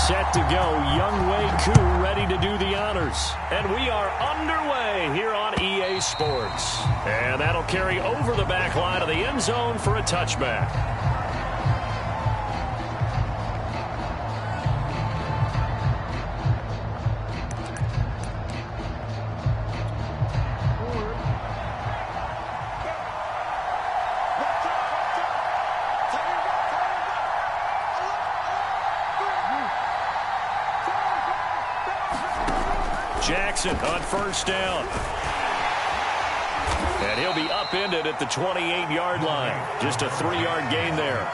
set to go. Younghoe Koo ready to do the honors. And we are underway here on EA Sports. And that'll carry over the back line of the end zone for a touchback. Jackson on first down. And he'll be upended at the 28-yard line. Just a 3-yard gain there.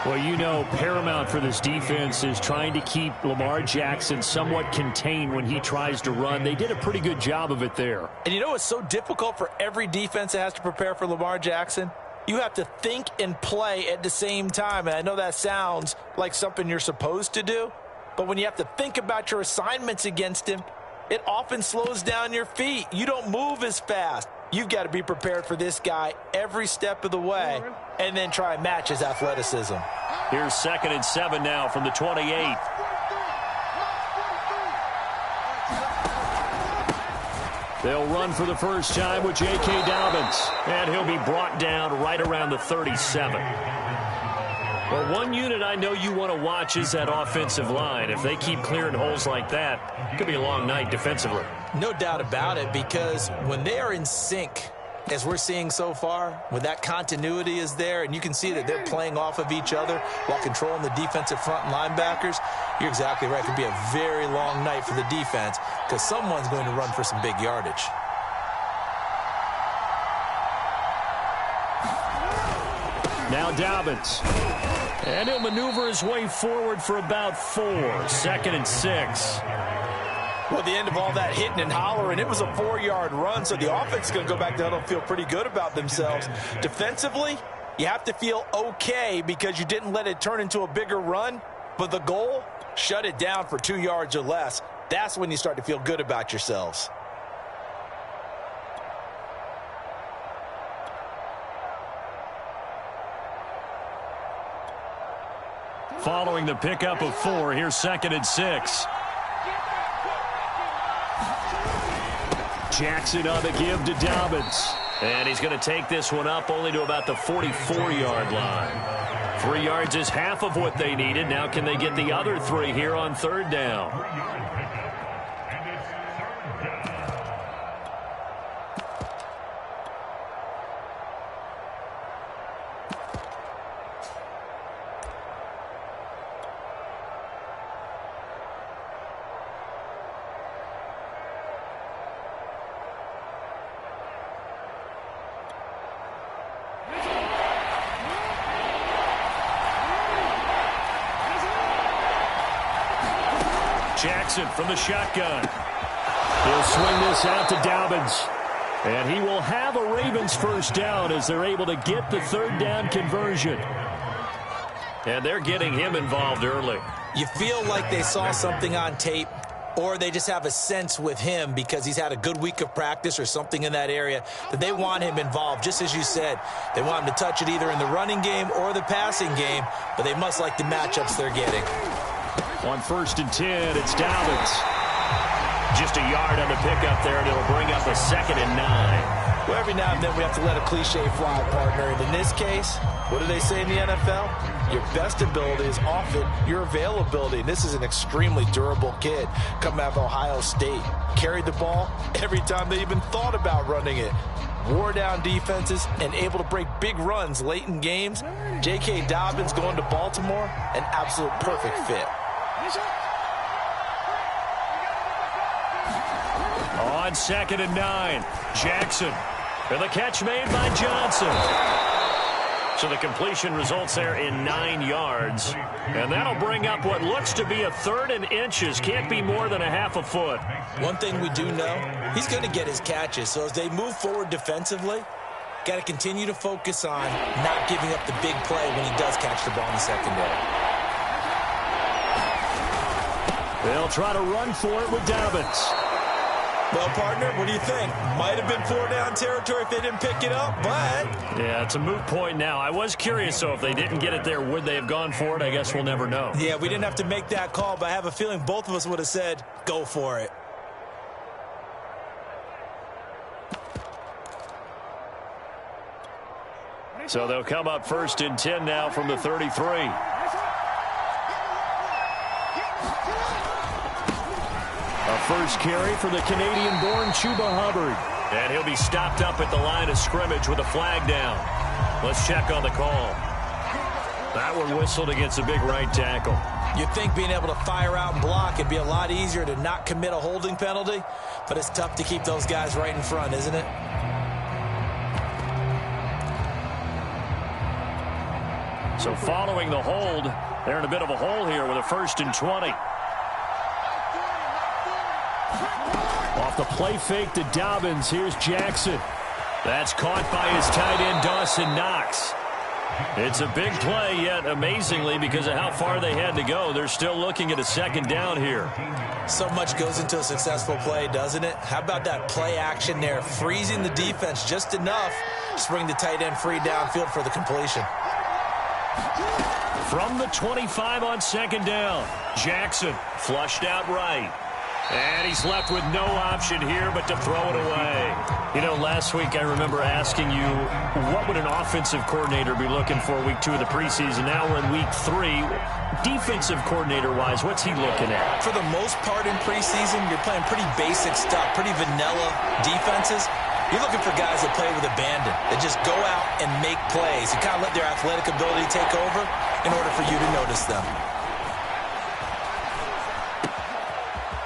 Well, you know, paramount for this defense is trying to keep Lamar Jackson somewhat contained when he tries to run. They did a pretty good job of it there. And you know it's so difficult for every defense that has to prepare for Lamar Jackson? You have to think and play at the same time. And I know that sounds like something you're supposed to do. But when you have to think about your assignments against him, it often slows down your feet. You don't move as fast. You've got to be prepared for this guy every step of the way and then try and match his athleticism. Here's 2nd and 7 now from the 28. They'll run for the first time with J.K. Dobbins. And he'll be brought down right around the 37. Well, one unit I know you want to watch is that offensive line. If they keep clearing holes like that, it could be a long night defensively. No doubt about it, because when they are in sync, as we're seeing so far, when that continuity is there, and you can see that they're playing off of each other while controlling the defensive front linebackers, you're exactly right. It could be a very long night for the defense because someone's going to run for some big yardage. Now Dobbins. And he'll maneuver his way forward for about 4. 2nd and 6. Well, the end of all that hitting and hollering, it was a 4-yard run, so the offense is going to go back down and feel pretty good about themselves. Defensively, you have to feel okay because you didn't let it turn into a bigger run, but the goal, shut it down for 2 yards or less. That's when you start to feel good about yourselves. Following the pickup of 4, here's 2nd and 6. Jackson on the give to Dobbins. And he's going to take this one up only to about the 44-yard line. 3 yards is half of what they needed. Now can they get the other 3 here on 3rd down? Jackson from the shotgun. He'll swing this out to Dobbins. And he will have a Ravens first down as they're able to get the 3rd down conversion. And they're getting him involved early. You feel like they saw something on tape, or they just have a sense with him because he's had a good week of practice or something in that area that they want him involved. Just as you said, they want him to touch it either in the running game or the passing game, but they must like the matchups they're getting. On 1st and 10, it's Dobbins. Just a yard on the pickup there, and it'll bring up a 2nd and 9. Well, every now and then we have to let a cliche fly, partner. And in this case, what do they say in the NFL? Your best ability is often your availability. And this is an extremely durable kid coming out of Ohio State. Carried the ball every time they even thought about running it. Wore down defenses and able to break big runs late in games. J.K. Dobbins going to Baltimore, an absolute perfect fit. On 2nd and 9, Jackson. And the catch made by Johnson. So the completion results there in 9 yards. And that'll bring up what looks to be a 3rd and inches. Can't be more than a half a foot. One thing we do know, he's going to get his catches. So as they move forward defensively, got to continue to focus on not giving up the big play when he does catch the ball in the secondary. They'll try to run for it with Dobbins. Well, partner, what do you think? Might have been 4-down territory if they didn't pick it up, but... Yeah, it's a moot point now. I was curious, so if they didn't get it there, would they have gone for it? I guess we'll never know. Yeah, we didn't have to make that call, but I have a feeling both of us would have said, go for it. So they'll come up 1st and 10 now from the 33. A first carry for the Canadian-born Chuba Hubbard. And he'll be stopped up at the line of scrimmage with a flag down. Let's check on the call. That one whistled against a big right tackle. You'd think being able to fire out and block, it'd be a lot easier to not commit a holding penalty, but it's tough to keep those guys right in front, isn't it? So following the hold, they're in a bit of a hole here with a 1st and 20. Off the play fake to Dobbins, here's Jackson. That's caught by his tight end, Dawson Knox. It's a big play, yet amazingly, because of how far they had to go, they're still looking at a 2nd down here. So much goes into a successful play, doesn't it? How about that play action there, freezing the defense just enough to bring the tight end free downfield for the completion. From the 25 on 2nd down, Jackson flushed out right. And he's left with no option here but to throw it away. You know, last week I remember asking you, what would an offensive coordinator be looking for week 2 of the preseason? Now we're in week 3. Defensive coordinator-wise, what's he looking at? For the most part in preseason, you're playing pretty basic stuff, pretty vanilla defenses. You're looking for guys that play with abandon, that just go out and make plays and kind of let their athletic ability take over in order for you to notice them.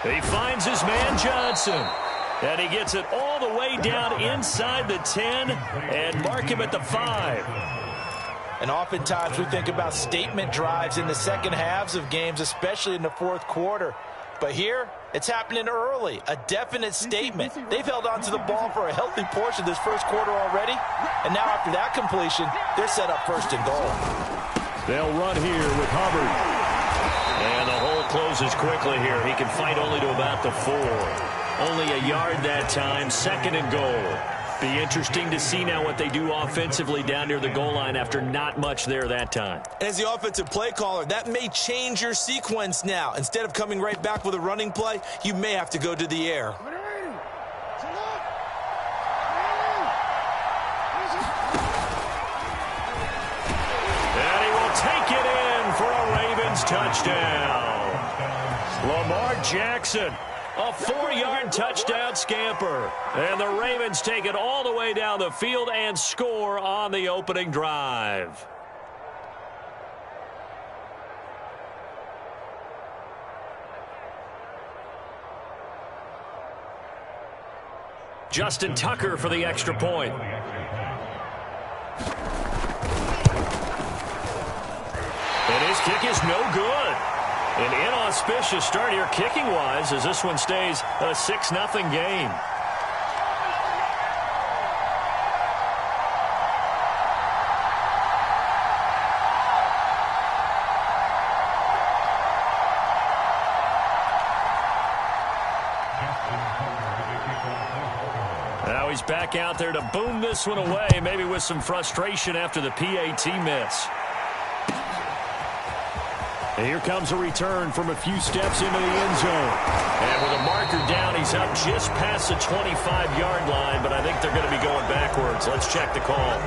He finds his man Johnson, and he gets it all the way down inside the 10 and mark him at the 5. And oftentimes we think about statement drives in the second halves of games, especially in the 4th quarter. But here, it's happening early, a definite statement. They've held on to the ball for a healthy portion of this 1st quarter already, and now after that completion, they're set up 1st and goal. They'll run here with Hubbard. And the hole closes quickly here. He can fight only to about the 4. Only a yard that time, 2nd and goal. Be interesting to see now what they do offensively down near the goal line after not much there that time. As the offensive play caller, that may change your sequence now. Instead of coming right back with a running play, you may have to go to the air. And he will take it in for a Ravens touchdown. Lamar Jackson, a 4-yard touchdown scamper. And the Ravens take it all the way down the field and score on the opening drive. Justin Tucker for the extra point. And his kick is no good. An inauspicious start here kicking-wise as this one stays a 6-0 game. Now he's back out there to boom this one away, maybe with some frustration after the PAT miss. And here comes a return from a few steps into the end zone. And with a marker down, he's up just past the 25-yard line, but I think they're going to be going backwards. Let's check the call.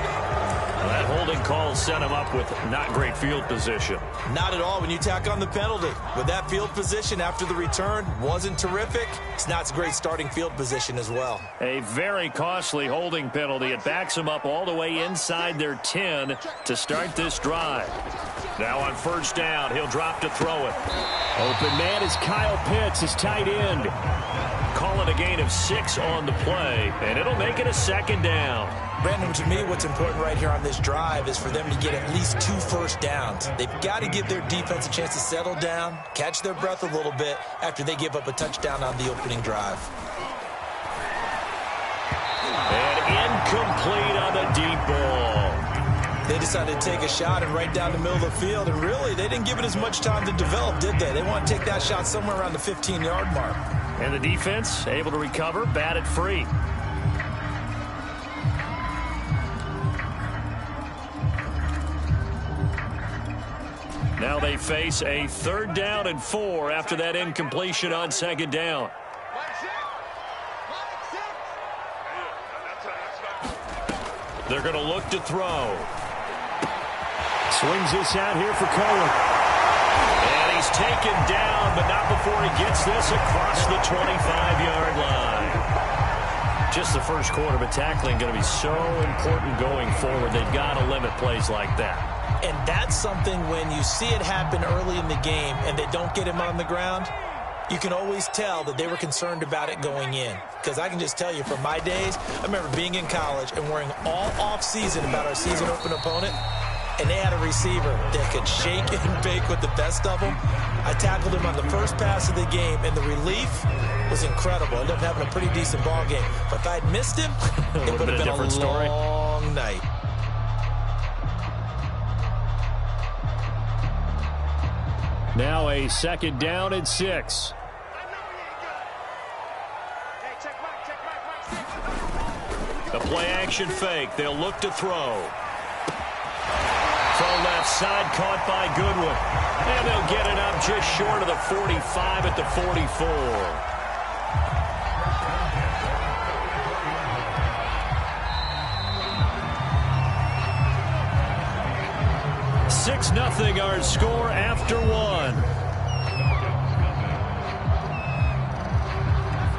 That holding call set him up with not great field position. Not at all when you tack on the penalty. With that field position after the return wasn't terrific. It's not a great starting field position as well. A very costly holding penalty. It backs him up all the way inside their 10 to start this drive. Now on 1st down, he'll drop to throw it. Open man is Kyle Pitts, his tight end. Call it a gain of 6 on the play, and it'll make it a 2nd down. Brandon, to me, what's important right here on this drive is for them to get at least 2 first downs. They've got to give their defense a chance to settle down, catch their breath a little bit after they give up a touchdown on the opening drive. And incomplete on the deep ball. They decided to take a shot and right down the middle of the field, and really, they didn't give it as much time to develop, did they? They want to take that shot somewhere around the 15-yard mark. And the defense able to recover, bat it free. Now they face a 3rd down and 4 after that incompletion on 2nd down. They're going to look to throw. Swings this out here for Cohen. And he's taken down, but not before he gets this across the 25-yard line. Just the first quarter, but tackling going to be so important going forward. They've got to limit plays like that. And that's something when you see it happen early in the game and they don't get him on the ground, you can always tell that they were concerned about it going in. Because I can just tell you from my days, I remember being in college and worrying all off-season about our season open opponent, and they had a receiver that could shake and bake with the best of them. I tackled him on the first pass of the game, and the relief was incredible. I ended up having a pretty decent ball game. But if I had missed him, it would have been a long night. Now a 2nd down and 6. The play-action fake. They'll look to throw. Throw left side, caught by Goodwin. And they'll get it up just short of the 45 at the 44. 6-0 our score after 1.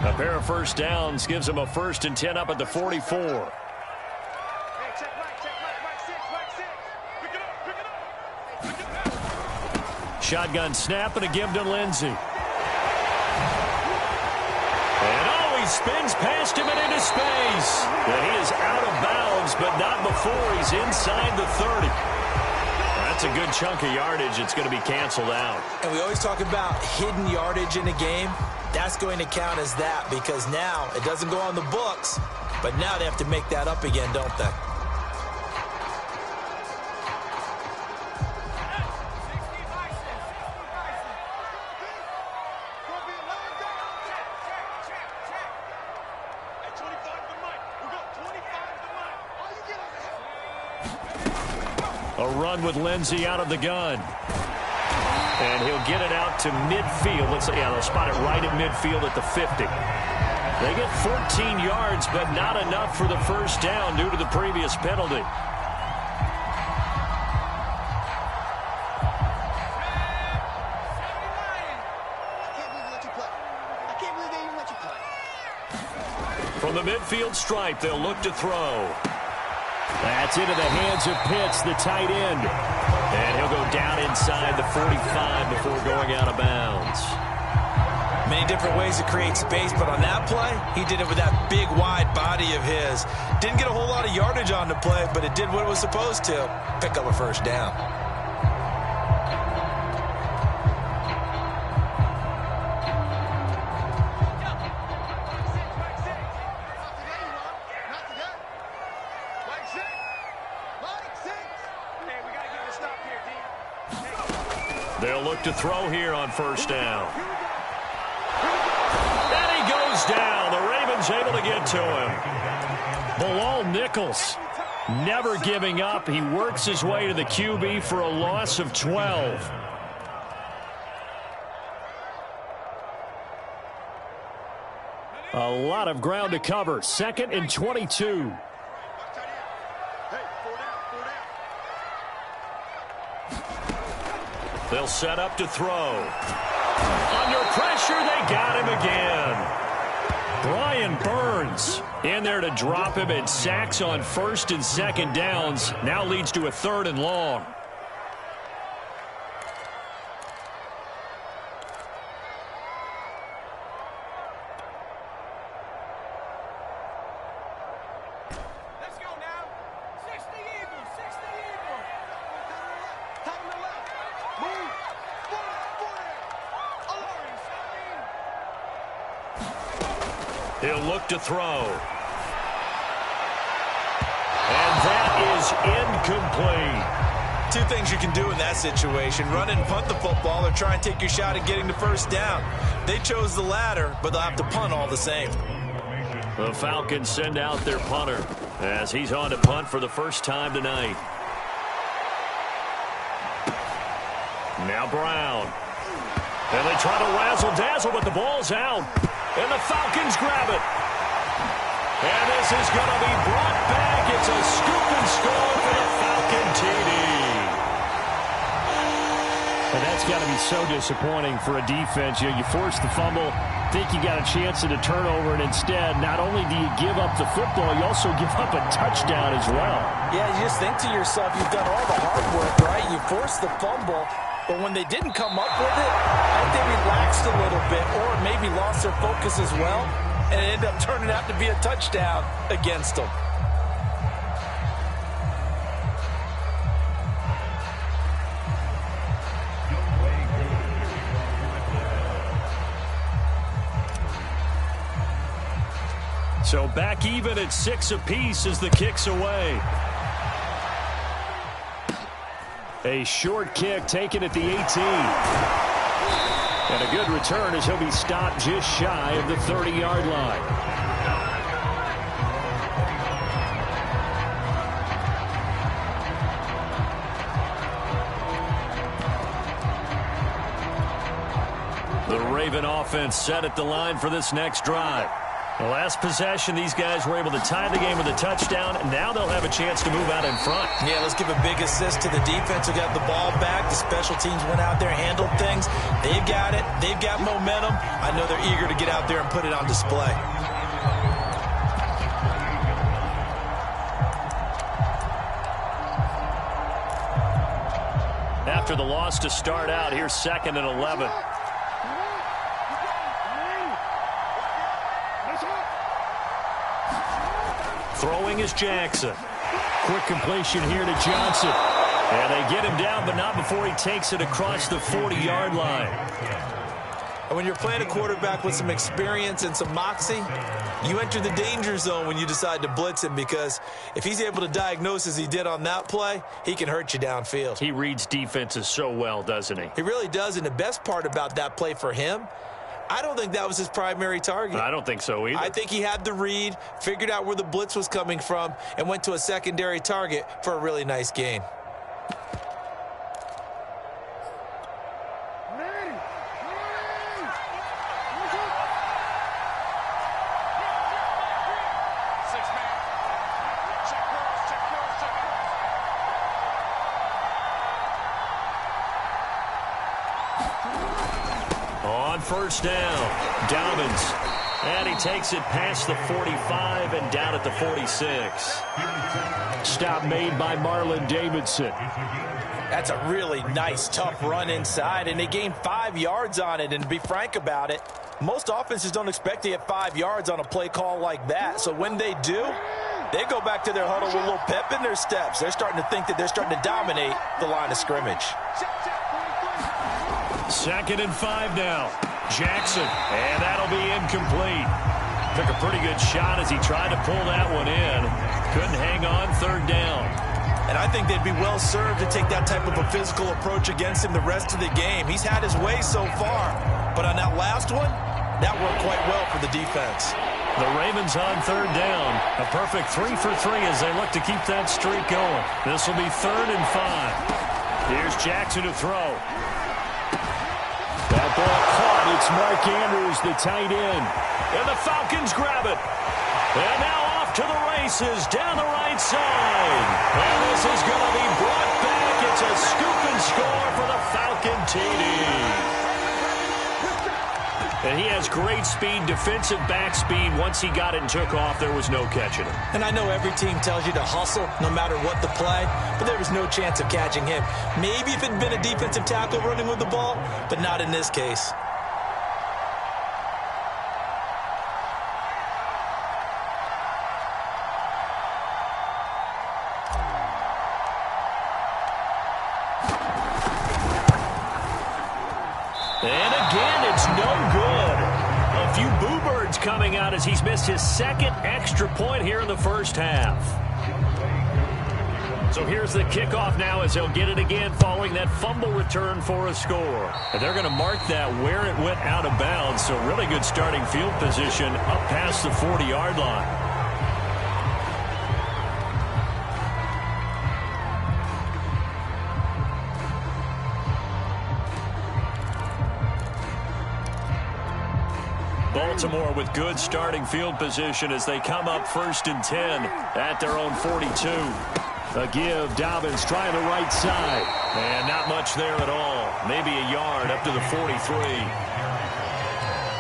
A pair of first downs gives them a 1st and 10 up at the 44. Shotgun snap and a give to Lindsey. And he spins past him and into space. And he is out of bounds, but not before he's inside the 30. That's a good chunk of yardage. It's going to be canceled out. And we always talk about hidden yardage in a game. That's going to count as that because now it doesn't go on the books, but now they have to make that up again, don't they? A run with Lindsey out of the gun. And he'll get it out to midfield. They'll spot it right at midfield at the 50. They get 14 yards, but not enough for the first down due to the previous penalty. From the midfield stripe, they'll look to throw. That's into the hands of Pitts, the tight end. And he'll go down inside the 45 before going out of bounds. Many different ways to create space, but on that play, he did it with that big, wide body of his. Didn't get a whole lot of yardage on the play, but it did what it was supposed to. Pick up a first down. They'll look to throw here on first down. And he goes down. The Ravens able to get to him. Bilal Nichols never giving up. He works his way to the QB for a loss of 12. A lot of ground to cover. 2nd and 22. They'll set up to throw. Under pressure, they got him again. Brian Burns in there to drop him, and sacks on 1st and 2nd downs. Now leads to a 3rd and long. He'll look to throw. And that is incomplete. Two things you can do in that situation: run and punt the football, or try and take your shot at getting the first down. They chose the latter, but they'll have to punt all the same. The Falcons send out their punter as he's on to punt for the first time tonight. Now Brown. And they try to razzle-dazzle, but the ball's out. And the Falcons grab it. And this is going to be brought back. It's a scoop and score for the Falcon TD. And that's got to be so disappointing for a defense. You force the fumble, think you got a chance at a turnover, and instead, not only do you give up the football, you also give up a touchdown as well. Yeah, you just think to yourself, you've done all the hard work, right? You forced the fumble, but when they didn't come up with it, I think they relaxed a little bit, or maybe lost their focus as well, and it ended up turning out to be a touchdown against them. So back even at 6 apiece as the kick's away. A short kick taken at the 18. And a good return as he'll be stopped just shy of the 30-yard line. The Raven offense set at the line for this next drive. The last possession, these guys were able to tie the game with a touchdown, and now they'll have a chance to move out in front. Yeah, let's give a big assist to the defense who got the ball back. The special teams went out there, handled things. They've got it. They've got momentum. I know they're eager to get out there and put it on display. After the loss to start out, here's 2nd and 11. Throwing is Jackson. Quick completion here to Johnson. And they get him down, but not before he takes it across the 40-yard line. And when you're playing a quarterback with some experience and some moxie, you enter the danger zone when you decide to blitz him, because if he's able to diagnose as he did on that play, he can hurt you downfield. He reads defenses so well, doesn't he? He really does, and the best part about that play for him, I don't think that was his primary target. I don't think so either. I think he had the read, figured out where the blitz was coming from, and went to a secondary target for a really nice gain. First down, Dobbins, and he takes it past the 45 and down at the 46. Stop made by Marlon Davidson. That's a really nice, tough run inside, and they gained 5 yards on it. And to be frank about it, most offenses don't expect to get 5 yards on a play call like that. So when they do, they go back to their huddle with a little pep in their steps. They're starting to think that they're starting to dominate the line of scrimmage. 2nd and 5 now. Jackson, and that'll be incomplete. Took a pretty good shot as he tried to pull that one in. Couldn't hang on, 3rd down. And I think they'd be well served to take that type of a physical approach against him the rest of the game. He's had his way so far, but on that last one, that worked quite well for the defense. The Ravens on 3rd down. A perfect 3 for 3 as they look to keep that streak going. This will be 3rd and 5. Here's Jackson to throw. That ball caught. It's Mark Andrews, the tight end. And the Falcons grab it. And now off to the races down the right side. And this is going to be brought back. It's a scoop and score for the Falcon TD. And he has great speed, defensive back speed. Once he got it and took off, there was no catching him. And I know every team tells you to hustle no matter what the play, but there was no chance of catching him. Maybe if it had been a defensive tackle running with the ball, but not in this case. And again, it's no good. A few boo birds coming out as he's missed his 2nd extra point here in the first half. So here's the kickoff now as they'll get it again following that fumble return for a score. And they're going to mark that where it went out of bounds. So really good starting field position up past the 40-yard line. Baltimore with good starting field position as they come up 1st and 10 at their own 42. A give, Dobbins trying the right side. And not much there at all. Maybe a yard up to the 43.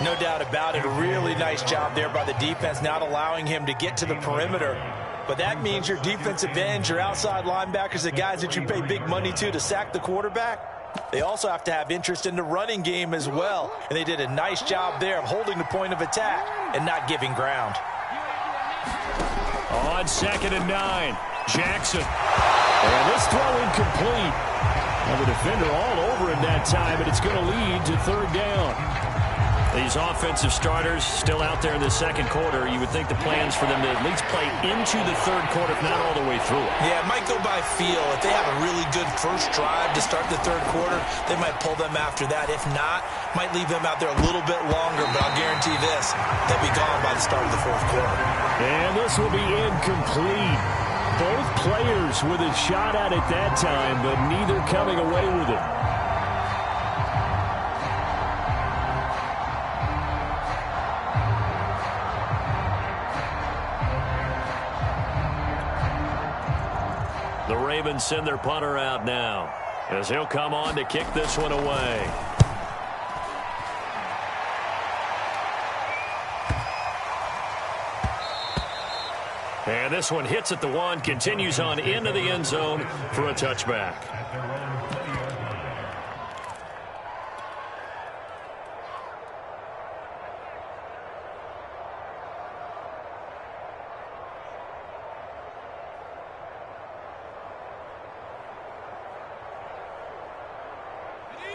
No doubt about it. A really nice job there by the defense, not allowing him to get to the perimeter. But that means your defensive ends, your outside linebackers, the guys that you pay big money to sack the quarterback, they also have to have interest in the running game as well. And they did a nice job there of holding the point of attack and not giving ground. On 2nd and 9, Jackson. And this throw incomplete. And the defender all over him that time, and it's going to lead to 3rd down. These offensive starters still out there in the 2nd quarter. You would think the plans for them to at least play into the 3rd quarter, if not all the way through it. Yeah, it might go by feel. If they have a really good first drive to start the 3rd quarter, they might pull them after that. If not, might leave them out there a little bit longer, but I'll guarantee this, they'll be gone by the start of the 4th quarter. And this will be incomplete. Both players with a shot at it that time, but neither coming away with it. The Ravens send their punter out now as he'll come on to kick this one away. And this one hits at the 1, continues on into the end zone for a touchback.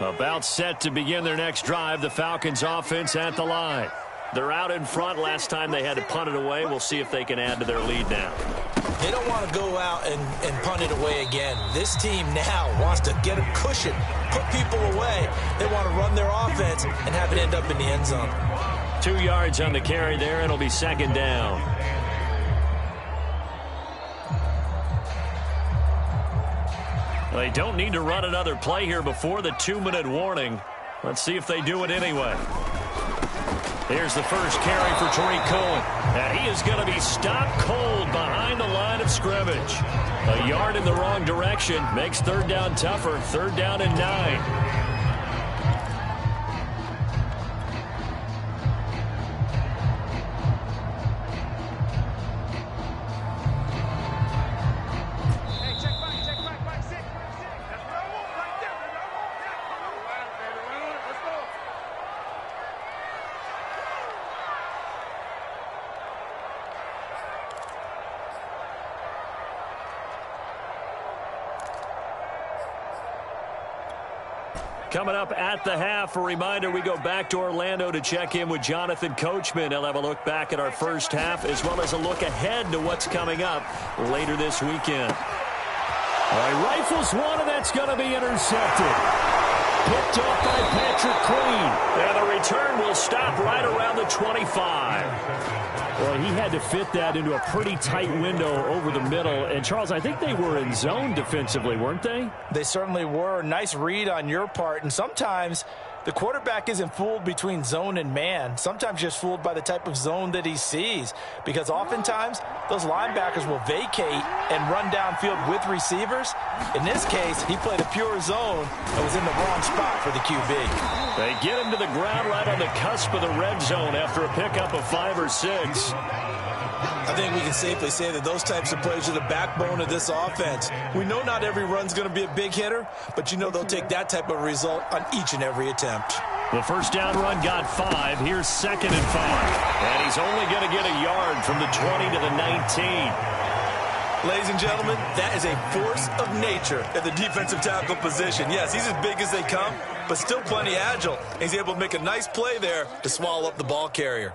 About set to begin their next drive, the Falcons offense at the line. They're out in front. Last time they had to punt it away. We'll see if they can add to their lead now. They don't want to go out and punt it away again. This team now wants to get a cushion, put people away. They want to run their offense and have it end up in the end zone. 2 yards on the carry there. It'll be 2nd down. They don't need to run another play here before the 2-minute warning. Let's see if they do it anyway. Here's the first carry for Tariq Cohen. And he is going to be stopped cold behind the line of scrimmage. A yard in the wrong direction makes 3rd down tougher. 3rd down and 9. Coming up at the half, a reminder, we go back to Orlando to check in with Jonathan Coachman. He'll have a look back at our first half as well as a look ahead to what's coming up later this weekend. All right, rifles one, and that's going to be intercepted. Picked up by Patrick Queen. And the return will stop right around the 25. Well, he had to fit that into a pretty tight window over the middle. And, Charles, I think they were in zone defensively, weren't they? They certainly were. Nice read on your part. And sometimes the quarterback isn't fooled between zone and man. Sometimes just fooled by the type of zone that he sees. Because oftentimes those linebackers will vacate and run downfield with receivers. In this case, he played a pure zone and was in the wrong spot for the QB. They get him to the ground right on the cusp of the red zone after a pickup of 5 or 6. I think we can safely say that those types of plays are the backbone of this offense. We know not every run's going to be a big hitter, but you know they'll take that type of result on each and every attempt. The first down run got 5. Here's 2nd and 5. And he's only going to get a yard from the 20 to the 19. Ladies and gentlemen, that is a force of nature at the defensive tackle position. Yes, he's as big as they come, but still plenty agile. He's able to make a nice play there to swallow up the ball carrier.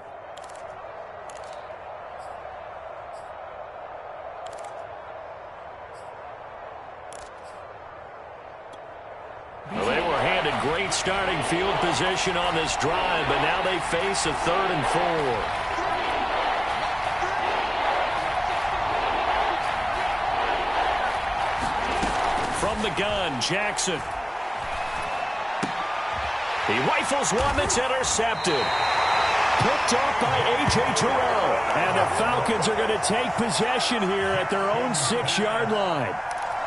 Well, they were handed great starting field position on this drive, but now they face a 3rd and 4. From the gun, Jackson. He rifles one that's intercepted. Picked off by A.J. Terrell. And the Falcons are going to take possession here at their own 6-yard line.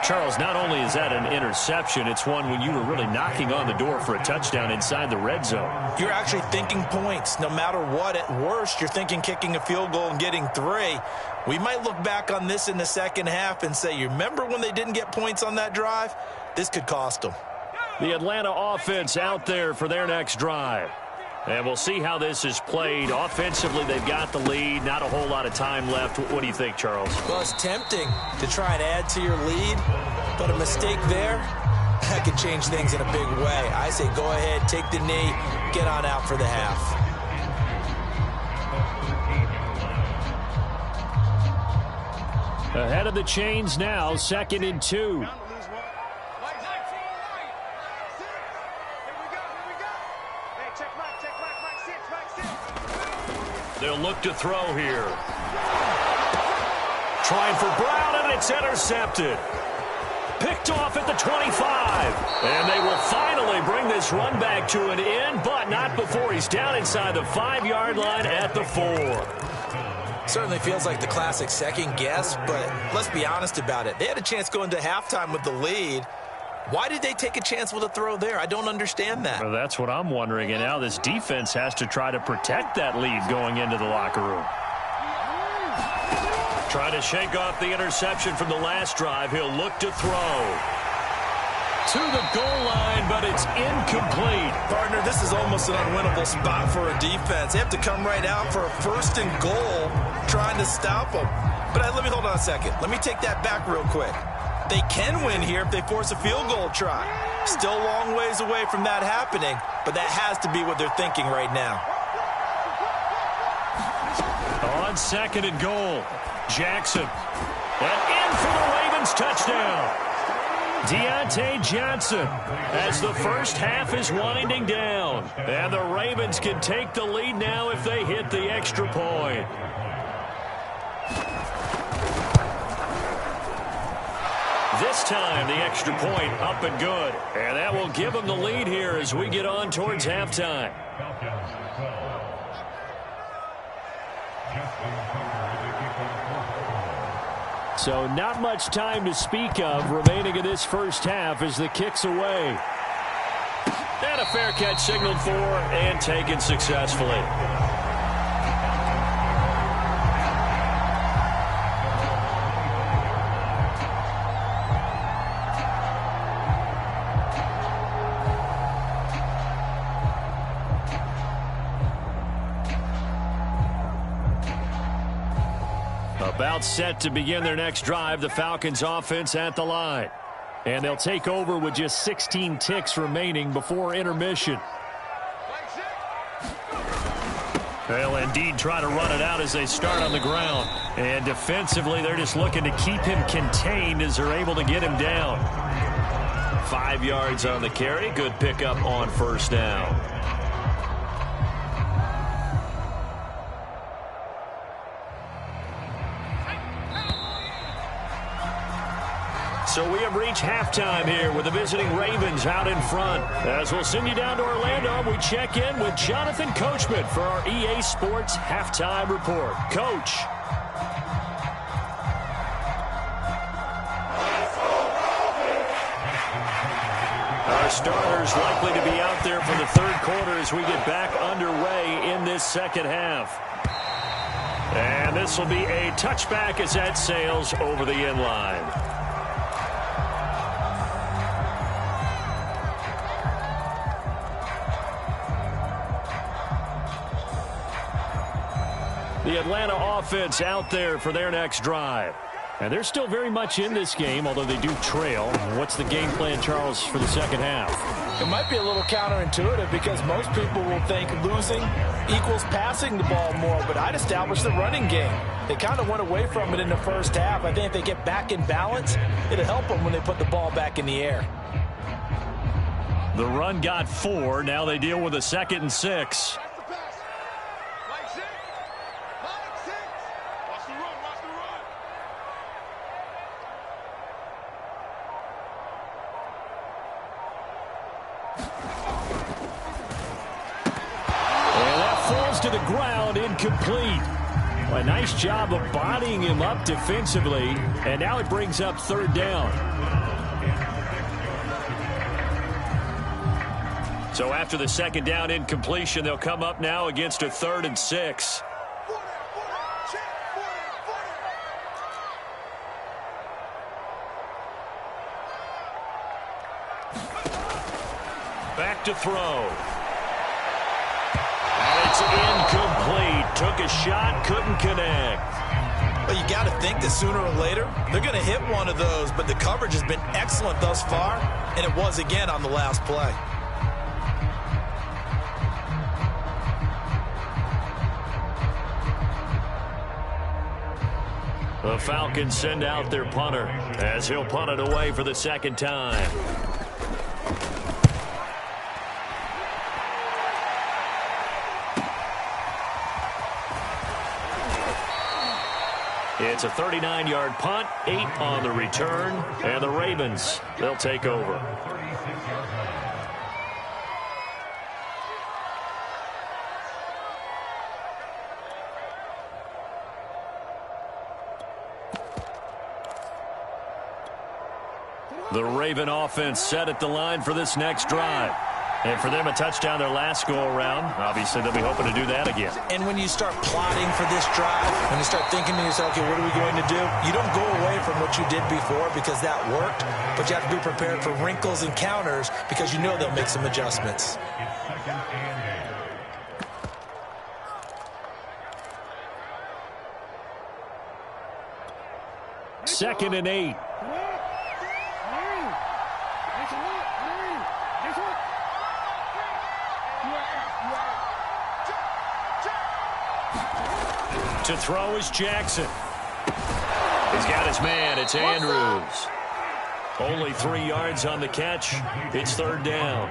Charles, not only is that an interception, it's one when you were really knocking on the door for a touchdown inside the red zone. You're actually thinking points. No matter what, at worst, you're thinking kicking a field goal and getting 3. We might look back on this in the second half and say, you remember when they didn't get points on that drive? This could cost them. The Atlanta offense out there for their next drive. And we'll see how this is played. Offensively, they've got the lead. Not a whole lot of time left. What do you think, Charles? Well, it's tempting to try and add to your lead, but a mistake there, that could change things in a big way. I say go ahead, take the knee, get on out for the half. Ahead of the chains now, 2nd and 2. They'll look to throw here. Trying for Brown, and it's intercepted. Picked off at the 25. And they will finally bring this run back to an end, but not before he's down inside the 5-yard line at the 4. Certainly feels like the classic second guess, but let's be honest about it. They had a chance going to halftime with the lead. Why did they take a chance with a throw there? I don't understand that. Well, that's what I'm wondering. And now this defense has to try to protect that lead going into the locker room. Trying to shake off the interception from the last drive. He'll look to throw. To the goal line, but it's incomplete. Partner, this is almost an unwinnable spot for a defense. They have to come right out for a 1st and goal trying to stop them. But let me hold on a second. Let me take that back real quick. They can win here if they force a field goal try. Still a long ways away from that happening, but that has to be what they're thinking right now. On 2nd and goal, Jackson. And in for the Ravens touchdown. Deontay Johnson as the first half is winding down. And the Ravens can take the lead now if they hit the extra point. This time, the extra point up and good. And that will give them the lead here as we get on towards halftime. So not much time to speak of remaining in this first half as the kick's away. And a fair catch signaled for and taken successfully. About set to begin their next drive, the Falcons offense at the line. And they'll take over with just 16 ticks remaining before intermission. They'll indeed try to run it out as they start on the ground. And defensively, they're just looking to keep him contained as they're able to get him down. 5 yards on the carry. Good pickup on 1st down. So we have reached halftime here with the visiting Ravens out in front. As we'll send you down to Orlando, we check in with Jonathan Coachman for our EA Sports Halftime Report. Coach. Our starters likely to be out there for the 3rd quarter as we get back underway in this 2nd half. And this will be a touchback as that sails over the end line. The Atlanta offense out there for their next drive. And they're still very much in this game, although they do trail. What's the game plan, Charles, for the 2nd half? It might be a little counterintuitive because most people will think losing equals passing the ball more, but I'd establish the running game. They kind of went away from it in the first half. I think if they get back in balance, it'll help them when they put the ball back in the air. The run got 4. Now they deal with a 2nd and 6. To the ground, incomplete. A nice job of bodying him up defensively, and now it brings up 3rd down. So after the 2nd down incompletion, they'll come up now against a 3rd and 6. Back to throw. It's incomplete. Took a shot, couldn't connect. Well, you got to think that sooner or later they're going to hit one of those, but the coverage has been excellent thus far, and it was again on the last play. The Falcons send out their punter as he'll punt it away for the 2nd time. It's a 39-yard punt, 8 on the return, and the Ravens, they'll take over. The Raven offense set at the line for this next drive. And for them, a touchdown their last go-around. Obviously, they'll be hoping to do that again. And when you start plotting for this drive, when you start thinking to yourself, okay, what are we going to do? You don't go away from what you did before because that worked, but you have to be prepared for wrinkles and counters because you know they'll make some adjustments. Second and 8. To throw is Jackson. He's got his man. It's Andrews. Only 3 yards on the catch. It's 3rd down.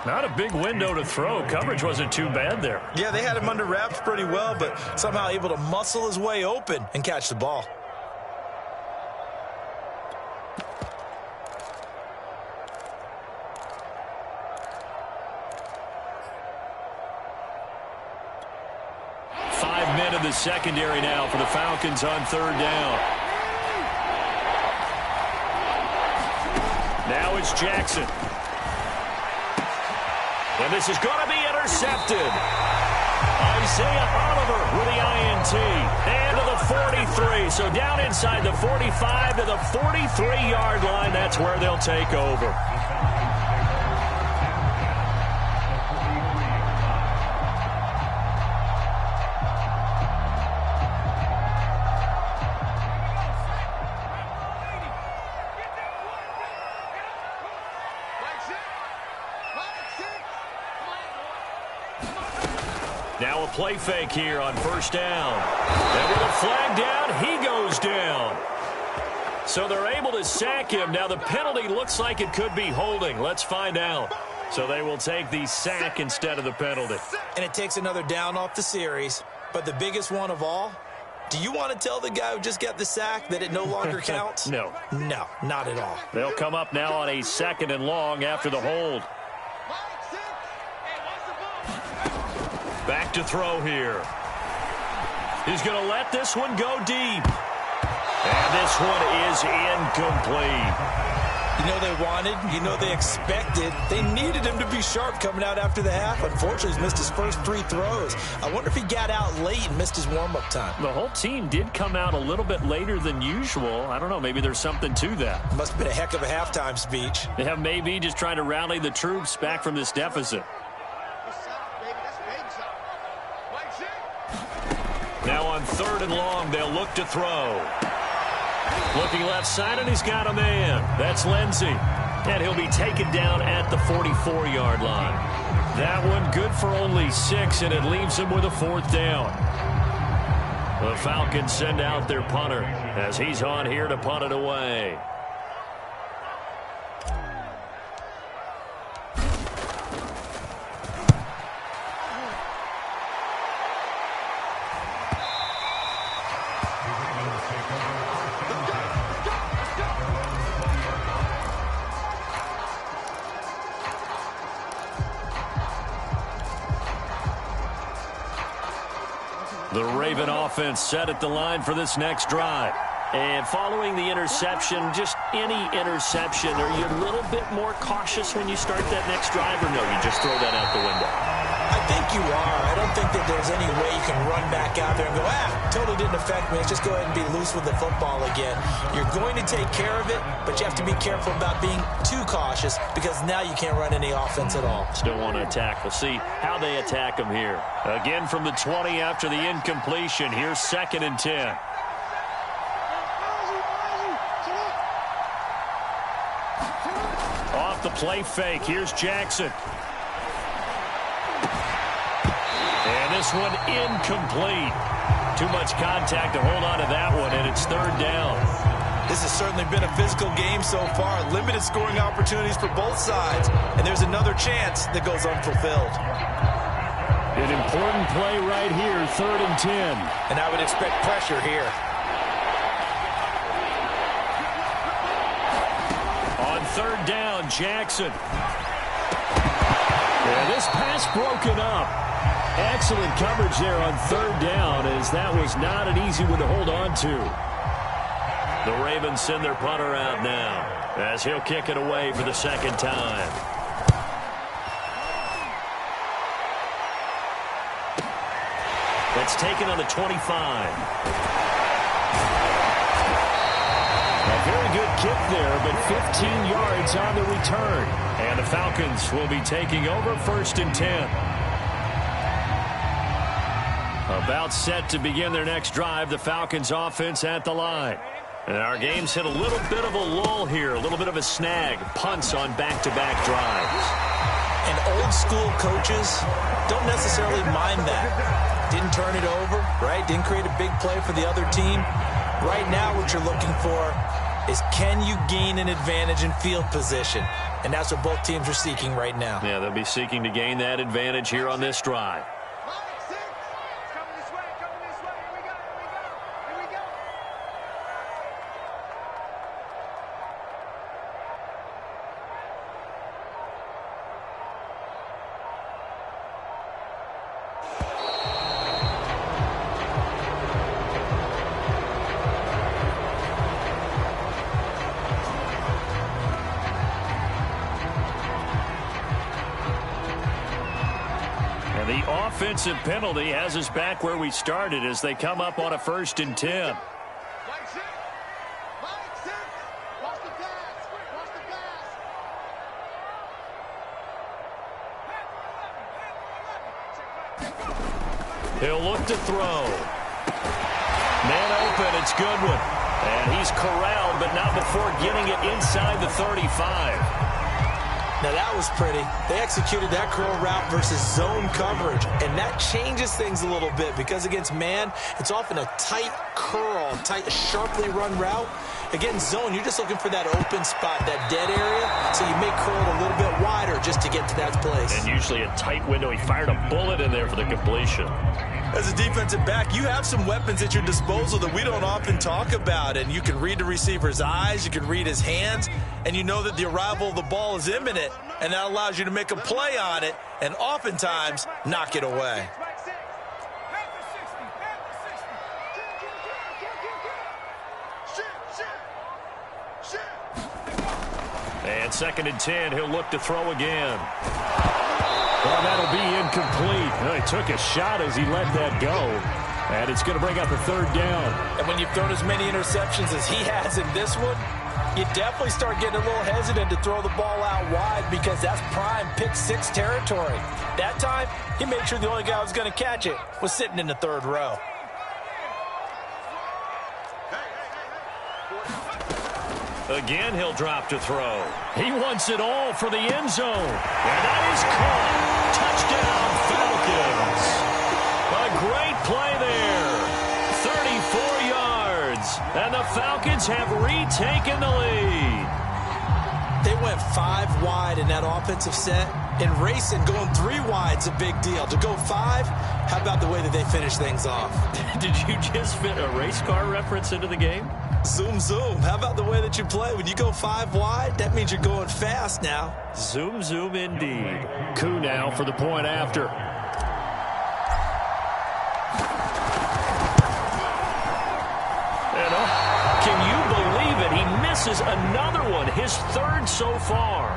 Not a big window to throw. Coverage wasn't too bad there. Yeah, they had him under wraps pretty well, but somehow able to muscle his way open and catch the ball. The secondary now for the Falcons on 3rd down. Now it's Jackson. And this is going to be intercepted. Isaiah Oliver with the INT. And to the 43. So down inside the 45 to the 43-yard line. That's where they'll take over. Now a play fake here on 1st down. And with a flag down, he goes down. So they're able to sack him. Now the penalty looks like it could be holding. Let's find out. So they will take the sack instead of the penalty. And it takes another down off the series. But the biggest one of all, do you want to tell the guy who just got the sack that it no longer counts? No. No, not at all. They'll come up now on a 2nd and long after the hold. Back to throw here. He's going to let this one go deep. And this one is incomplete. You know they wanted, you know they expected. They needed him to be sharp coming out after the half. Unfortunately, he's missed his first 3 throws. I wonder if he got out late and missed his warm-up time. The whole team did come out a little bit later than usual. I don't know, maybe there's something to that. Must have been a heck of a halftime speech. Yeah, maybe just trying to rally the troops back from this deficit. Now on 3rd and long, they'll look to throw. Looking left side, and he's got a man. That's Lindsey. And he'll be taken down at the 44-yard line. That one good for only 6, and it leaves him with a 4th down. The Falcons send out their punter as he's on here to punt it away. The Raven offense set at the line for this next drive. And following the interception, just any interception, are you a little bit more cautious when you start that next drive, or no, you just throw that out the window? I think you are. I don't think that there's any way you can run back out there and go, totally didn't affect me. Let's just go ahead and be loose with the football again. You're going to take care of it, but you have to be careful about being too cautious because now you can't run any offense at all. Still want to attack. We'll see how they attack them here. Again from the 20 after the incompletion. Here's 2nd and 10. Off the play fake. Here's Jackson. And this one incomplete. Too much contact to hold on to that one, and it's 3rd down. This has certainly been a physical game so far. Limited scoring opportunities for both sides. And there's another chance that goes unfulfilled. An important play right here, 3rd and 10. And I would expect pressure here. On 3rd down, Jackson. And this pass broken up. Excellent coverage there on 3rd down, as that was not an easy one to hold on to. The Ravens send their punter out now as he'll kick it away for the 2nd time. It's taken on the 25. A very good kick there, but 15 yards on the return. And the Falcons will be taking over 1st and 10. About set to begin their next drive, the Falcons offense at the line. And our game's hit a little bit of a lull here, a little bit of a snag. Punts on back-to-back drives. And old school coaches don't necessarily mind that. Didn't turn it over, right? Didn't create a big play for the other team. Right now what you're looking for is, can you gain an advantage in field position? And that's what both teams are seeking right now. Yeah, they'll be seeking to gain that advantage here on this drive. The offensive penalty has us back where we started as they come up on a 1st and 10. He'll look to throw. Man open, it's Goodwin. And he's corralled, but not before getting it inside the 35. Now that was pretty. They executed that curl route versus zone coverage, and that changes things a little bit because against man, it's often a tight curl, tight, sharply run route. Against zone, you're just looking for that open spot, that dead area, so you may curl it a little bit wider just to get to that place. And usually a tight window. He fired a bullet in there for the completion. As a defensive back, you have some weapons at your disposal that we don't often talk about, and you can read the receiver's eyes, you can read his hands, and you know that the arrival of the ball is imminent, and that allows you to make a play on it and oftentimes knock it away. And 2nd and 10, he'll look to throw again. Well, that'll be incomplete. Well, he took a shot as he let that go. And it's going to bring up a 3rd down. And when you've thrown as many interceptions as he has in this one, you definitely start getting a little hesitant to throw the ball out wide because that's prime pick-6 territory. That time, he made sure the only guy who was going to catch it was sitting in the 3rd row. Again, he'll drop to throw. He wants it all for the end zone. And that is caught. Touchdown, Falcons. A great play there. 34 yards. And the Falcons have retaken the lead. They went 5 wide in that offensive set. And racing, going 3 wide's a big deal. To go 5, how about the way that they finish things off? Did you just fit a race car reference into the game? Zoom, zoom. How about the way that you play? When you go 5 wide, that means you're going fast now. Zoom, zoom indeed. Coup now for the point after. And can you believe it? He misses another one, his third so far.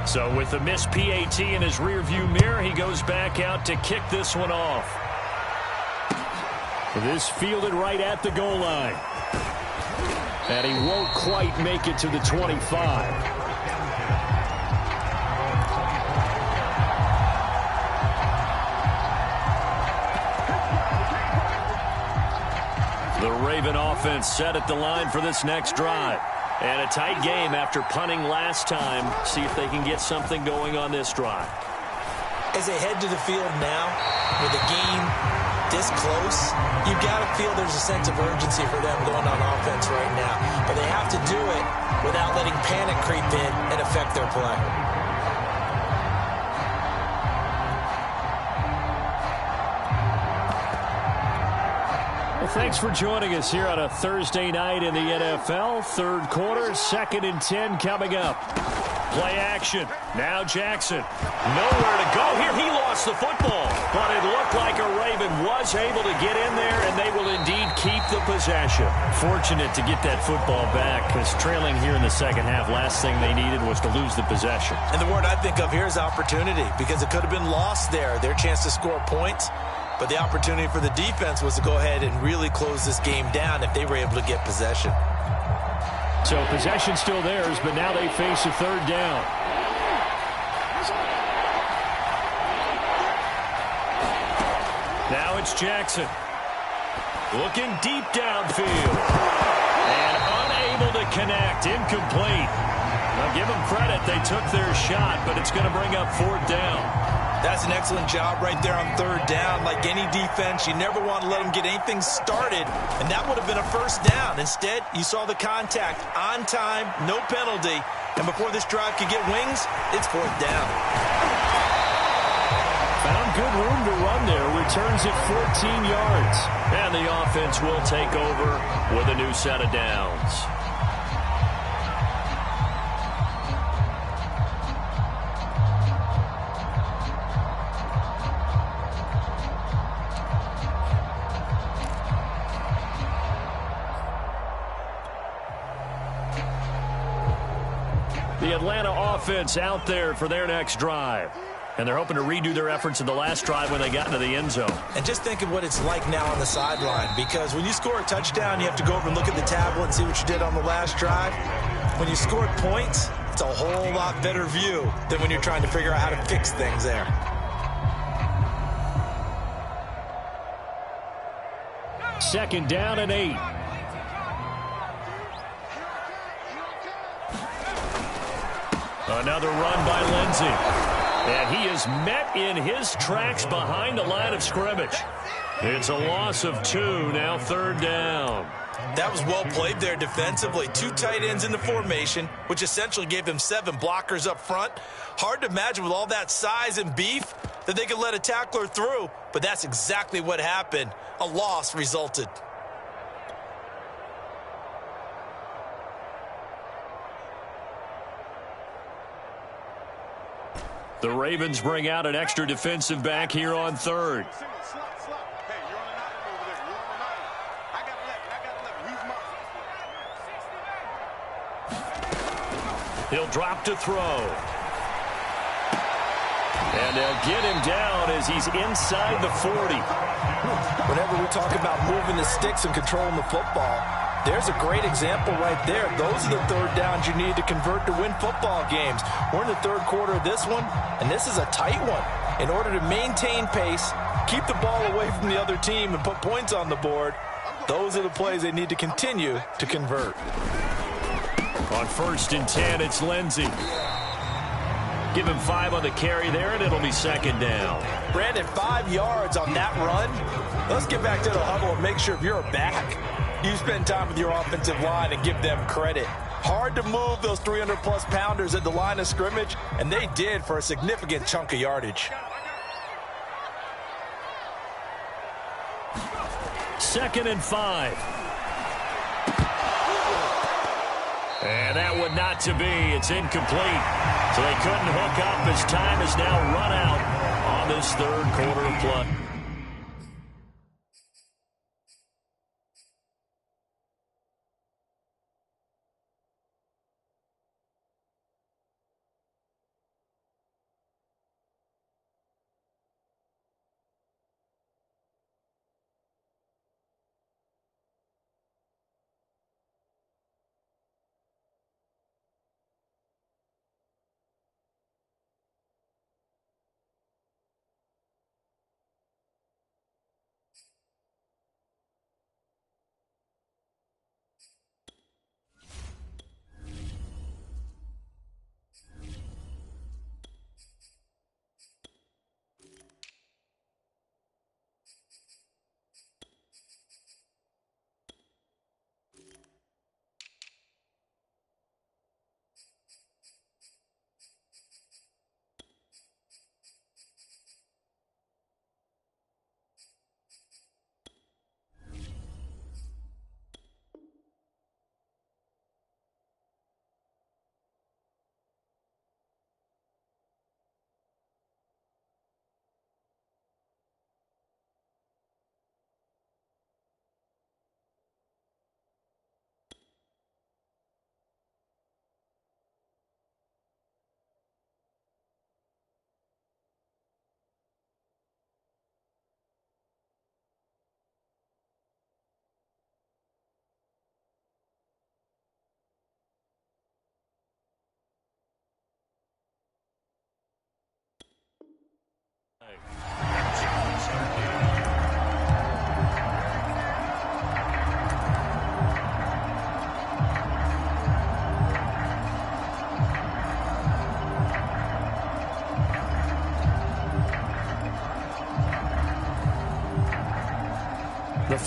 So with the missed PAT in his rearview mirror, he goes back out to kick this one off. This fielded right at the goal line. And he won't quite make it to the 25. The Raven offense set at the line for this next drive. And a tight game after punting last time. See if they can get something going on this drive. As they head to the field now, with the game this close, you've got to feel there's a sense of urgency for them going on offense right now. But they have to do it without letting panic creep in and affect their play. Well, thanks for joining us here on a Thursday night in the NFL. Third quarter, 2nd and 10 coming up. Play action. Now Jackson. Nowhere to go here. He lost the football. But it looked like a Raven was able to get in there, and they will indeed keep the possession. Fortunate to get that football back, because trailing here in the second half, last thing they needed was to lose the possession. And the word I think of here is opportunity, because it could have been lost there. Their chance to score points. But the opportunity for the defense was to go ahead and really close this game down if they were able to get possession. So possession still theirs, but now they face a third down. Now it's Jackson. Looking deep downfield. And unable to connect. Incomplete. Now give them credit. They took their shot, but it's going to bring up 4th down. That's an excellent job right there on 3rd down. Like any defense, you never want to let them get anything started, and that would have been a 1st down. Instead, you saw the contact on time, no penalty, and before this drive could get wings, it's 4th down. Found good room to run there. Returns it 14 yards. And the offense will take over with a new set of downs. The Atlanta offense out there for their next drive. And they're hoping to redo their efforts in the last drive when they got into the end zone. And just think of what it's like now on the sideline, because when you score a touchdown, you have to go over and look at the tablet and see what you did on the last drive. When you scored points, it's a whole lot better view than when you're trying to figure out how to fix things there. Second down and 8. Another run by Lindsey. And he is met in his tracks behind the line of scrimmage. It's a loss of 2, now 3rd down. That was well played there defensively. 2 tight ends in the formation, which essentially gave them 7 blockers up front. Hard to imagine with all that size and beef that they could let a tackler through, but that's exactly what happened. A loss resulted. The Ravens bring out an extra defensive back here on 3rd. He'll drop to throw. And they'll get him down as he's inside the 40. Whenever we talk about moving the sticks and controlling the football, there's a great example right there. Those are the 3rd downs you need to convert to win football games. We're in the 3rd quarter of this one, and this is a tight one. In order to maintain pace, keep the ball away from the other team, and put points on the board, those are the plays they need to continue to convert. On 1st and 10, it's Lindsey. Give him 5 on the carry there, and it'll be 2nd down. Brandon, 5 yards on that run. Let's get back to the huddle and make sure if you're a back, you spend time with your offensive line and give them credit. Hard to move those 300-plus pounders at the line of scrimmage, and they did for a significant chunk of yardage. 2nd and 5. And that one not to be. It's incomplete. So they couldn't hook up as time is now run out on this 3rd quarter of play.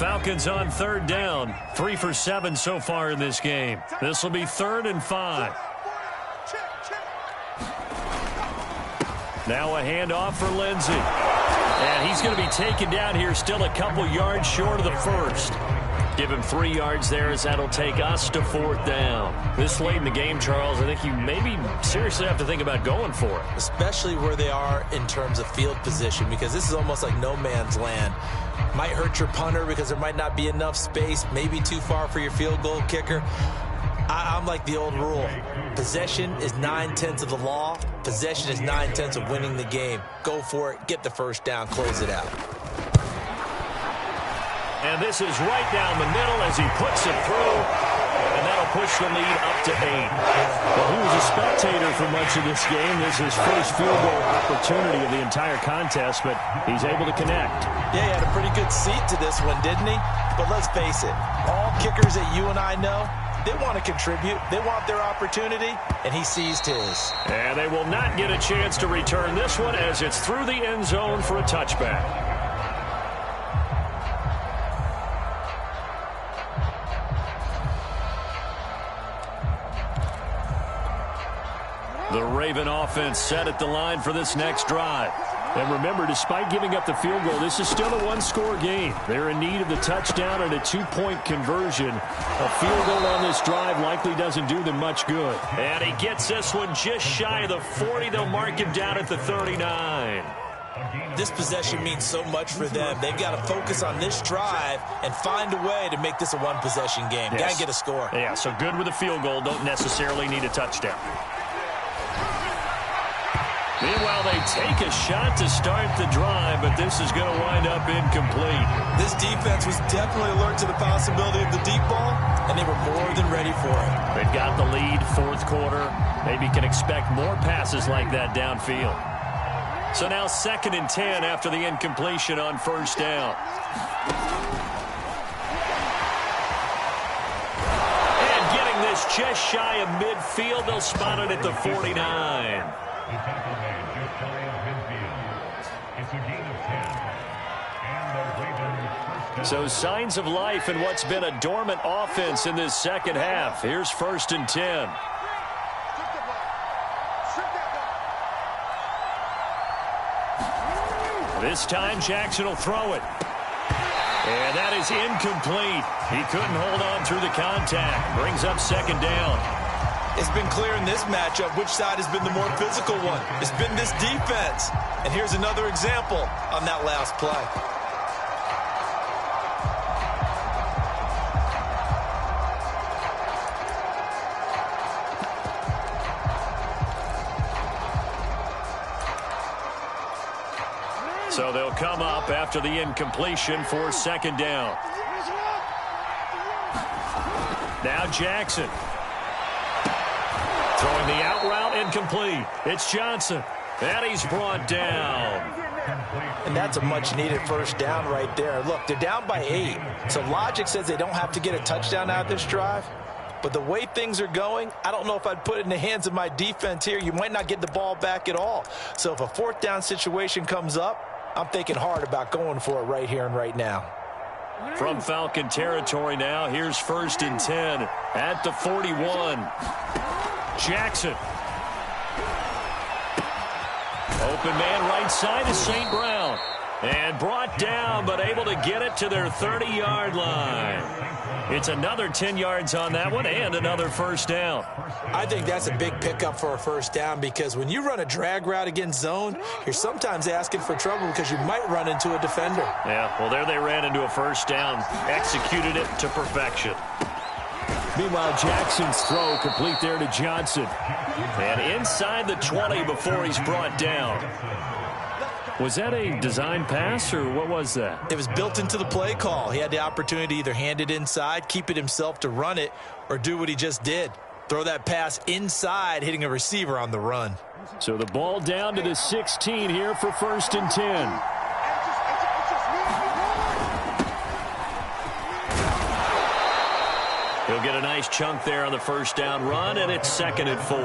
Falcons on third down. 3 for 7 so far in this game. This will be 3rd and 5. Now a handoff for Lindsey. And he's going to be taken down here, still a couple yards short of the first. Give him 3 yards there, as that'll take us to 4th down. This late in the game, Charles, I think you maybe seriously have to think about going for it. Especially where they are in terms of field position, because this is almost like no man's land. Might hurt your punter because there might not be enough space, maybe too far for your field goal kicker. I'm like the old rule. Possession is 9/10 of the law. Possession is 9/10 of winning the game. Go for it. Get the first down. Close it out. And this is right down the middle as he puts it through. And that'll push the lead up to 8. Well, he was a spectator for much of this game. This is his first field goal opportunity of the entire contest, but he's able to connect. Yeah, he had a pretty good seat to this one, didn't he? But let's face it, all kickers that you and I know, they want to contribute. They want their opportunity, and he seized his. And they will not get a chance to return this one as it's through the end zone for a touchback. The Raven offense set at the line for this next drive. And remember, despite giving up the field goal, this is still a one-score game. They're in need of the touchdown and a 2-point conversion. A field goal on this drive likely doesn't do them much good. And he gets this one just shy of the 40. They'll mark him down at the 39. This possession means so much for them. They've got to focus on this drive and find a way to make this a one-possession game. Yes. Got to get a score. Yeah, so good with a field goal. Don't necessarily need a touchdown. Meanwhile, they take a shot to start the drive, but this is going to wind up incomplete. This defense was definitely alert to the possibility of the deep ball, and they were more than ready for it. They've got the lead, 4th quarter. Maybe can expect more passes like that downfield. So now 2nd and 10 after the incompletion on 1st down. And getting this just shy of midfield, they'll spot it at the 49. So signs of life in what's been a dormant offense in this second half. Here's 1st and 10. This time Jackson will throw it. And that is incomplete. He couldn't hold on through the contact. Brings up 2nd down. It's been clear in this matchup which side has been the more physical one. It's been this defense. And here's another example on that last play. So they'll come up after the incompletion for 2nd down. Now Jackson. Throwing the out route, incomplete. It's Johnson. And he's brought down. And that's a much-needed 1st down right there. Look, they're down by 8. So logic says they don't have to get a touchdown out of this drive. But the way things are going, I don't know if I'd put it in the hands of my defense here. You might not get the ball back at all. So if a 4th down situation comes up, I'm thinking hard about going for it right here and right now. From Falcon territory now, here's 1st and 10 at the 41. Jackson. Open man right side is St. Brown. And brought down, but able to get it to their 30-yard line. It's another 10 yards on that one and another 1st down. I think that's a big pickup for a 1st down because when you run a drag route against zone, you're sometimes asking for trouble because you might run into a defender. Yeah, well, there they ran into a 1st down. Executed it to perfection. Meanwhile, Jackson's throw complete there to Johnson. And inside the 20 before he's brought down. Was that a design pass, or what was that? It was built into the play call. He had the opportunity to either hand it inside, keep it himself to run it, or do what he just did. Throw that pass inside, hitting a receiver on the run. So the ball down to the 16 here for 1st and 10. He'll He'll get a nice chunk there on the first down run, and it's 2nd and 4.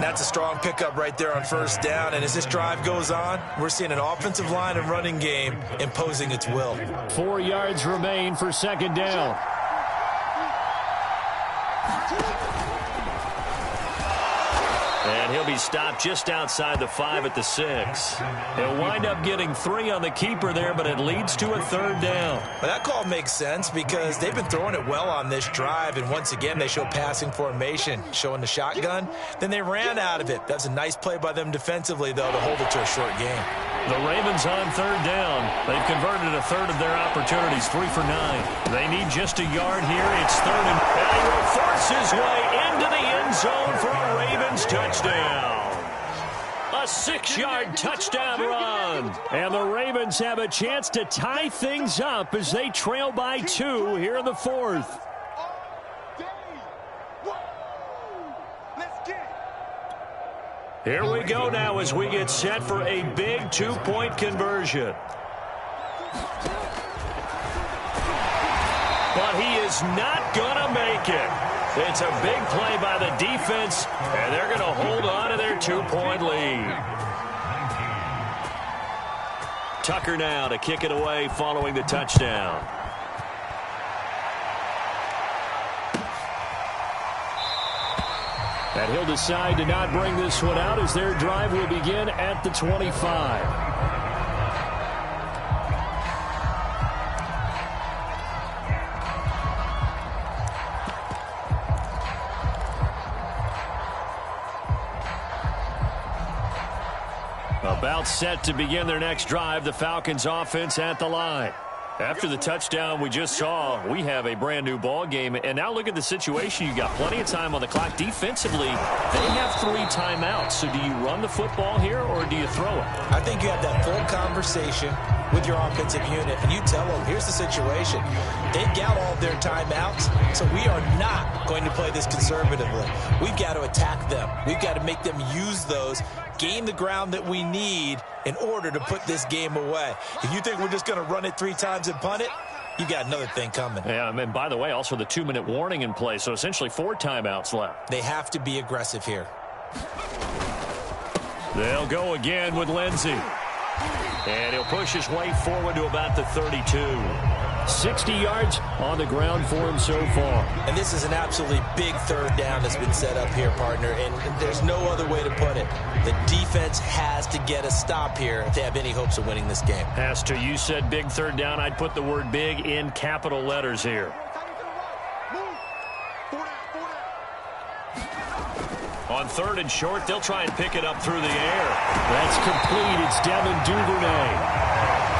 That's a strong pickup right there on first down, and as this drive goes on, we're seeing an offensive line and running game imposing its will. 4 yards remain for 2nd down. And he'll be stopped just outside the 5 at the 6. He'll wind up getting 3 on the keeper there, but it leads to a 3rd down. Well, that call makes sense because they've been throwing it well on this drive, and once again, they show passing formation, showing the shotgun. Then they ran out of it. That's a nice play by them defensively, though, to hold it to a short game. The Ravens on 3rd down. They've converted a third of their opportunities, 3 for 9. They need just a yard here. It's 3rd and he will force his way into the end zone for a Ravens touchdown. A 6-yard touchdown run. And the Ravens have a chance to tie things up as they trail by 2 here in the 4th. Here we go now as we get set for a big 2-point conversion. But he is not going to make it. It's a big play by the defense, and they're going to hold on to their 2-point lead. Tucker now to kick it away following the touchdown. And he'll decide to not bring this one out as their drive will begin at the 25. About set to begin their next drive, the Falcons offense at the line. After the touchdown we just saw, we have a brand new ball game. And now look at the situation. You got plenty of time on the clock. Defensively, they have 3 timeouts. So do you run the football here or do you throw it? I think you have that full conversation with your offensive unit, and you tell them, here's the situation. They've got all of their timeouts, so we are not going to play this conservatively. We've got to attack them. We've got to make them use those, gain the ground that we need in order to put this game away. If you think we're just going to run it 3 times and punt it, you got another thing coming. Yeah, and by the way, also the 2-minute warning in play, so essentially 4 timeouts left. They have to be aggressive here. They'll go again with Lindsey. And he'll push his way forward to about the 32. 60 yards on the ground for him so far. And this is an absolutely big 3rd down that's been set up here, partner, and there's no other way to put it. The defense has to get a stop here if they have any hopes of winning this game. Has to. You said big 3rd down. I'd put the word big in capital letters here. On 3rd and short, they'll try and pick it up through the air. That's complete. It's Devin Duvernay.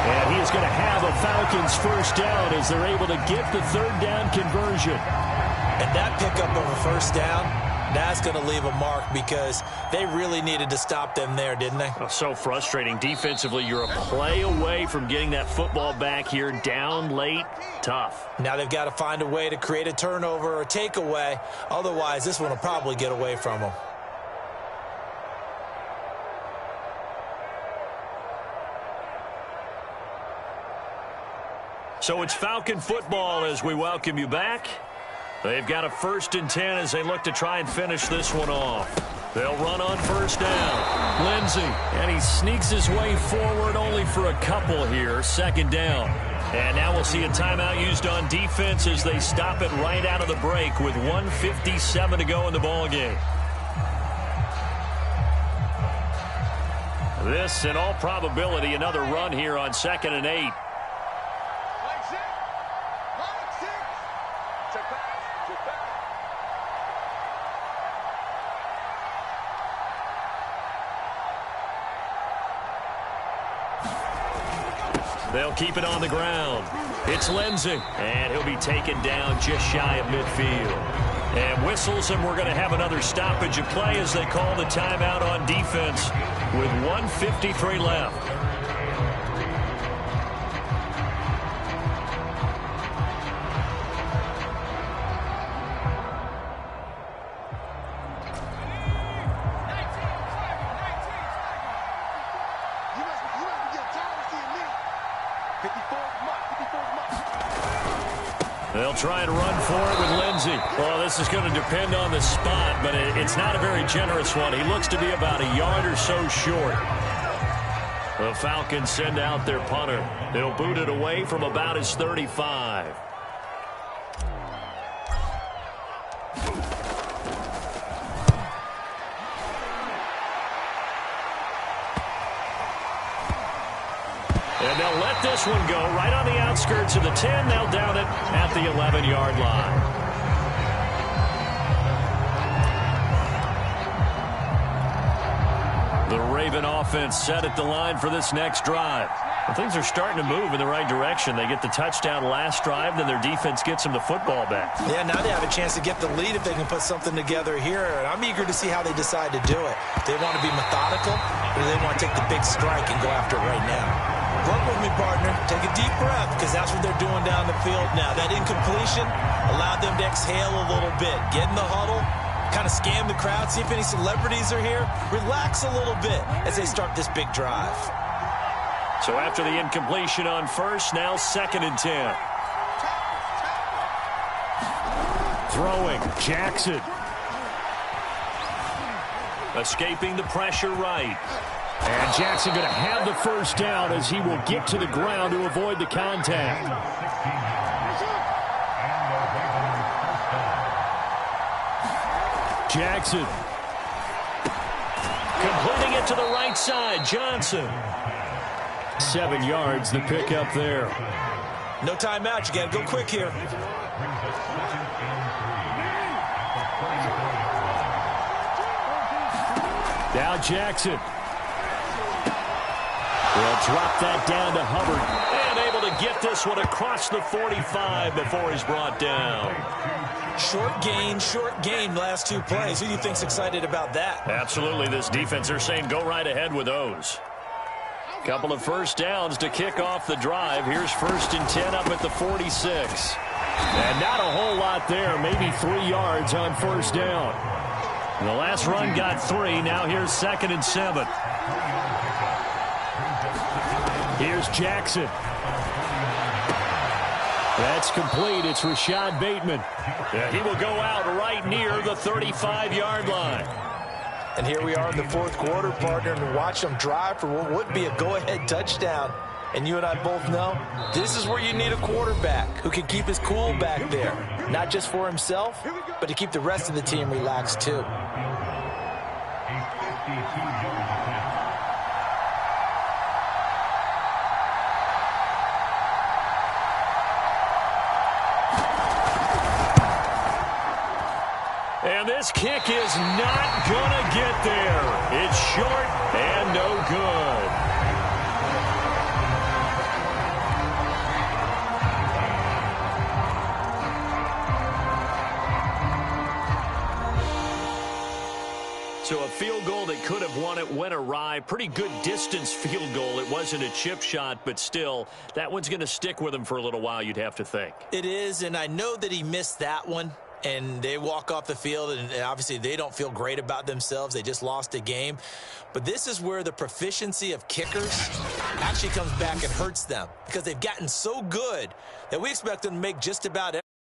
And he is going to have a Falcons first down as they're able to get the 3rd down conversion. And that pickup of a first down, that's going to leave a mark because they really needed to stop them there, didn't they? Oh, so frustrating. Defensively, you're a play away from getting that football back here down late. Tough. Now they've got to find a way to create a turnover or a takeaway. Otherwise, this one will probably get away from them. So it's Falcon football as we welcome you back. They've got a 1st and 10 as they look to try and finish this one off. They'll run on first down. Lindsey, and he sneaks his way forward only for a couple here. 2nd down. And now we'll see a timeout used on defense as they stop it right out of the break with 1:57 to go in the ballgame. This, in all probability, another run here on 2nd and 8. They'll keep it on the ground. It's Lindsey, and he'll be taken down just shy of midfield. And whistles, and we're going to have another stoppage of play as they call the timeout on defense with 1:53 left. They'll try and run for it with Lindsey. Well, this is going to depend on the spot, but it's not a very generous one. He looks to be about a yard or so short. The Falcons send out their punter. He'll boot it away from about his 35. And they'll let this one go right on the outskirts of the 10. They'll down it at the 11-yard line. The Raven offense set at the line for this next drive. Well, things are starting to move in the right direction. They get the touchdown last drive, then their defense gets them the football back. Yeah, now they have a chance to get the lead if they can put something together here. And I'm eager to see how they decide to do it. Do they want to be methodical, or do they want to take the big strike and go after it right now? Work with me, partner. Take a deep breath, because that's what they're doing down the field now. That incompletion allowed them to exhale a little bit. Get in the huddle, kind of scan the crowd, see if any celebrities are here. Relax a little bit as they start this big drive. So after the incompletion on first, now 2nd and 10. Throwing, Jackson. Escaping the pressure right. And Jackson going to have the first down as he will get to the ground to avoid the contact. Jackson. Completing it to the right side, Johnson. 7 yards, the pickup there. No timeout. You got to go quick here. Now Jackson. They'll drop that down to Hubbard. And able to get this one across the 45 before he's brought down. Short gain last 2 plays. Who do you think's excited about that? Absolutely. This defense, they're saying go right ahead with those. Couple of first downs to kick off the drive. Here's 1st and 10 up at the 46. And not a whole lot there. Maybe 3 yards on 1st down. The last run got 3. Now here's 2nd and 7. Here's Jackson. That's complete. It's Rashad Bateman. Yeah, he will go out right near the 35-yard line. And here we are in the 4th quarter, partner, and watch them drive for what would be a go-ahead touchdown. And you and I both know this is where you need a quarterback who can keep his cool back there. Not just for himself, but to keep the rest of the team relaxed too. And this kick is not going to get there. It's short and no good. So a field goal that could have won it went awry. Pretty good distance field goal. It wasn't a chip shot, but still, that one's going to stick with him for a little while, you'd have to think. It is, and I know that he missed that one. And they walk off the field, and obviously they don't feel great about themselves. They just lost a game. But this is where the proficiency of kickers actually comes back and hurts them, because they've gotten so good that we expect them to make just about